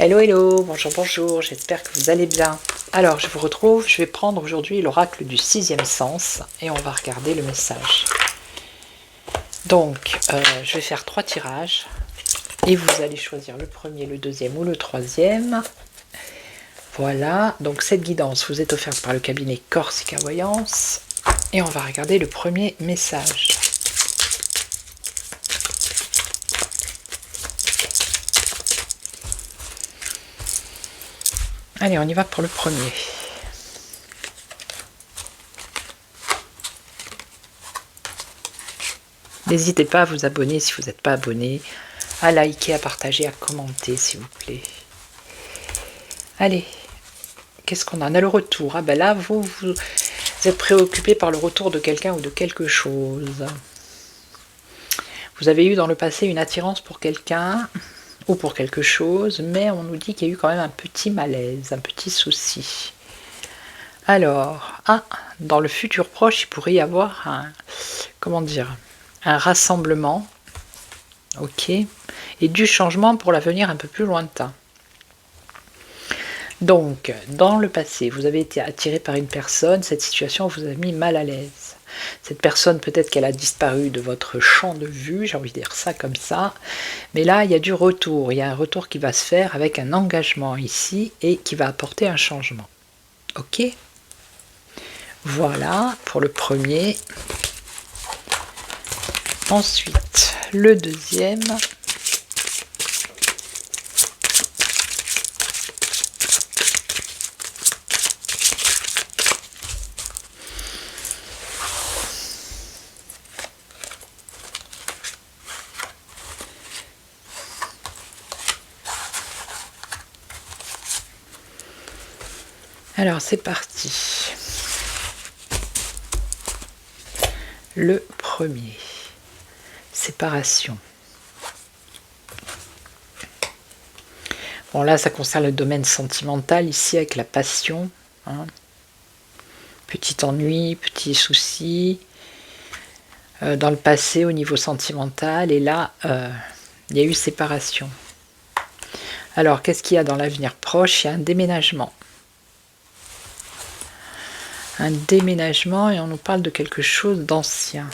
Hello, hello, bonjour, bonjour, j'espère que vous allez bien. Alors, je vous retrouve, je vais prendre aujourd'hui l'oracle du sixième sens et on va regarder le message. Donc, je vais faire 3 tirages et vous allez choisir le premier, le deuxième ou le troisième. Voilà, donc cette guidance vous est offerte par le cabinet Corsica Voyance et on va regarder le premier message. Allez, on y va pour le premier. N'hésitez pas à vous abonner si vous n'êtes pas abonné, à liker, à partager, à commenter s'il vous plaît. Allez, qu'est-ce qu'on a? On a le retour. Ah ben là, vous êtes préoccupé par le retour de quelqu'un ou de quelque chose. Vous avez eu dans le passé une attirance pour quelqu'un ou pour quelque chose, mais on nous dit qu'il y a eu quand même un petit malaise, un petit souci. Alors, dans le futur proche, il pourrait y avoir un rassemblement, ok, et du changement pour l'avenir un peu plus lointain. Donc, dans le passé, vous avez été attiré par une personne, cette situation vous a mis mal à l'aise. Cette personne, peut-être qu'elle a disparu de votre champ de vue, j'ai envie de dire ça comme ça, mais là, il y a du retour, il y a un retour qui va se faire avec un engagement ici et qui va apporter un changement. Ok ? Voilà pour le premier. Ensuite, le deuxième. Alors, c'est parti. Le premier. Séparation. Bon, là, ça concerne le domaine sentimental, ici, avec la passion. Hein. Petit ennui, petit souci. Dans le passé, au niveau sentimental. Et là, il y a eu séparation. Alors, qu'est-ce qu'il y a dans l'avenir proche? Il y a un déménagement. Un déménagement, et on nous parle de quelque chose d'ancien.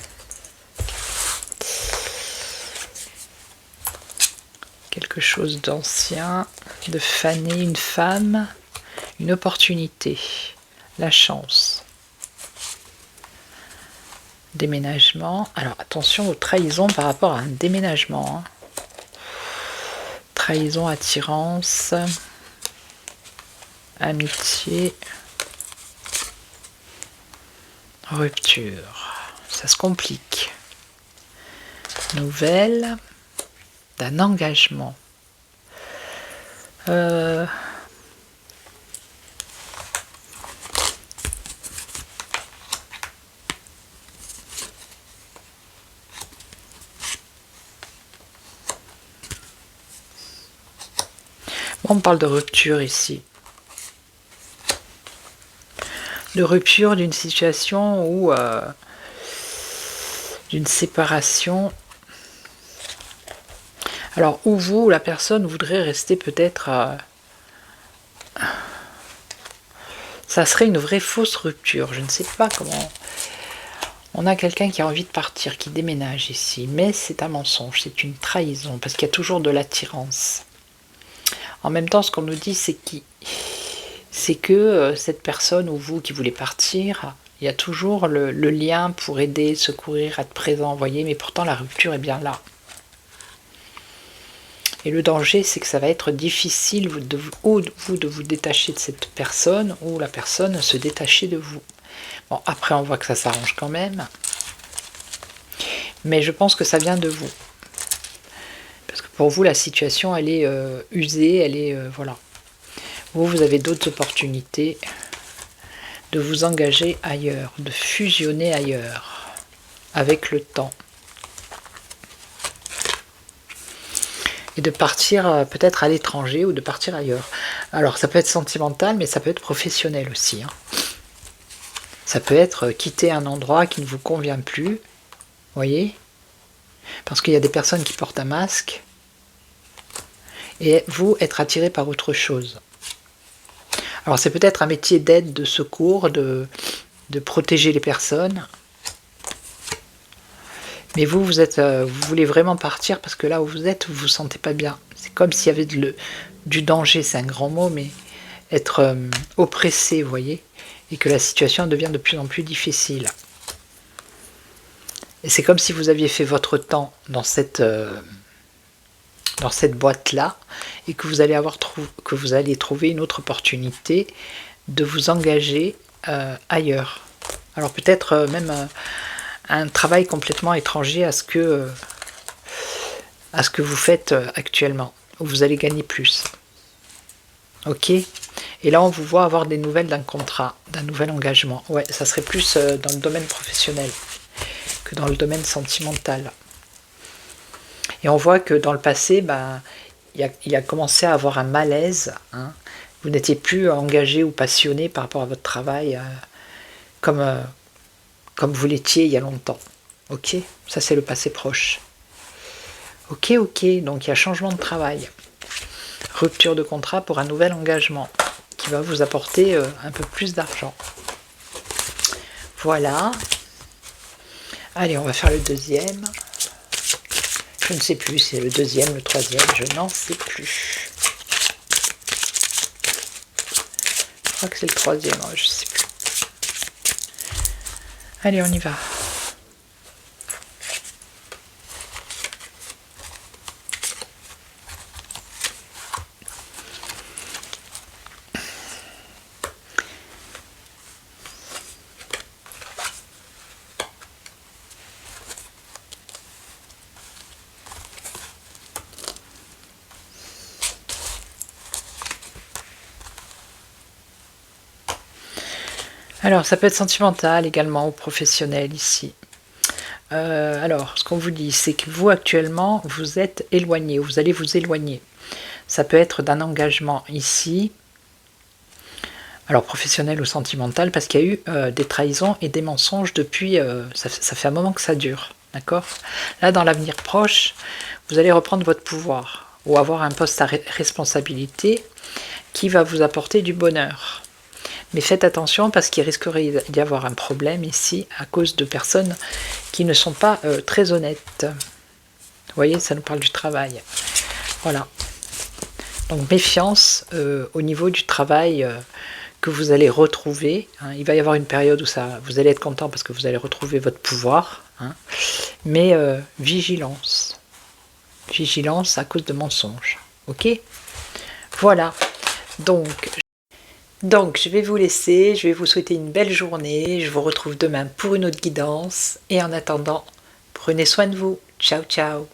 Quelque chose d'ancien, de fané, une femme, une opportunité, la chance. Déménagement. Alors attention aux trahisons par rapport à un déménagement. Hein. Trahison, attirance, amitié, rupture. Ça se complique. Nouvelle d'un engagement. On parle de rupture ici. De rupture d'une situation ou d'une séparation. Alors, où vous, la personne, voudrait rester peut-être... ça serait une vraie fausse rupture. Je ne sais pas comment... On a quelqu'un qui a envie de partir, qui déménage ici. Mais c'est un mensonge, c'est une trahison, parce qu'il y a toujours de l'attirance. En même temps, ce qu'on nous dit, c'est que cette personne ou vous qui voulez partir, il y a toujours le lien pour aider, secourir, être présent, vous voyez, mais pourtant la rupture est bien là. Et le danger, c'est que ça va être difficile de vous détacher de cette personne, ou la personne se détacher de vous. Bon, après on voit que ça s'arrange quand même, mais je pense que ça vient de vous. Parce que pour vous, la situation, elle est usée, elle est... voilà. Vous avez d'autres opportunités de vous engager ailleurs, de fusionner ailleurs, avec le temps. Et de partir peut-être à l'étranger ou de partir ailleurs. Alors ça peut être sentimental, mais ça peut être professionnel aussi. Hein. Ça peut être quitter un endroit qui ne vous convient plus, voyez, parce qu'il y a des personnes qui portent un masque, et vous être attiré par autre chose. Alors c'est peut-être un métier d'aide, de secours, de protéger les personnes. Mais vous, vous voulez vraiment partir parce que là où vous êtes, vous vous sentez pas bien. C'est comme s'il y avait du danger, c'est un grand mot, mais être oppressé, vous voyez, et que la situation devient de plus en plus difficile. Et c'est comme si vous aviez fait votre temps dans cette boîte-là, et que vous allez trouver une autre opportunité de vous engager ailleurs. Alors peut-être même un travail complètement étranger à ce que vous faites actuellement, où vous allez gagner plus. Ok. Et là, on vous voit avoir des nouvelles d'un contrat, d'un nouvel engagement. Ouais, ça serait plus dans le domaine professionnel que dans le domaine sentimental. Et on voit que dans le passé, il y a commencé à avoir un malaise. Hein. Vous n'étiez plus engagé ou passionné par rapport à votre travail comme vous l'étiez il y a longtemps. Ok. Ça, c'est le passé proche. Ok, donc il y a changement de travail. Rupture de contrat pour un nouvel engagement qui va vous apporter un peu plus d'argent. Voilà. Allez, on va faire le deuxième. Je ne sais plus si c'est le deuxième, le troisième, je n'en sais plus. Je crois que c'est le troisième, je ne sais plus. Allez, on y va. Alors, ça peut être sentimental également ou professionnel ici. Alors, ce qu'on vous dit, c'est que vous, actuellement, vous êtes éloigné, vous allez vous éloigner. Ça peut être d'un engagement ici, alors professionnel ou sentimental, parce qu'il y a eu des trahisons et des mensonges depuis, ça fait un moment que ça dure, d'accord? Là, dans l'avenir proche, vous allez reprendre votre pouvoir, ou avoir un poste à responsabilité qui va vous apporter du bonheur. Mais faites attention parce qu'il risquerait d'y avoir un problème ici à cause de personnes qui ne sont pas très honnêtes. Vous voyez, ça nous parle du travail. Voilà. Donc méfiance au niveau du travail que vous allez retrouver. Hein. Il va y avoir une période où vous allez être content parce que vous allez retrouver votre pouvoir. Hein. Mais vigilance. Vigilance à cause de mensonges. Ok? Voilà. Donc, je vais vous laisser, je vais vous souhaiter une belle journée, je vous retrouve demain pour une autre guidance, et en attendant, prenez soin de vous. Ciao, ciao.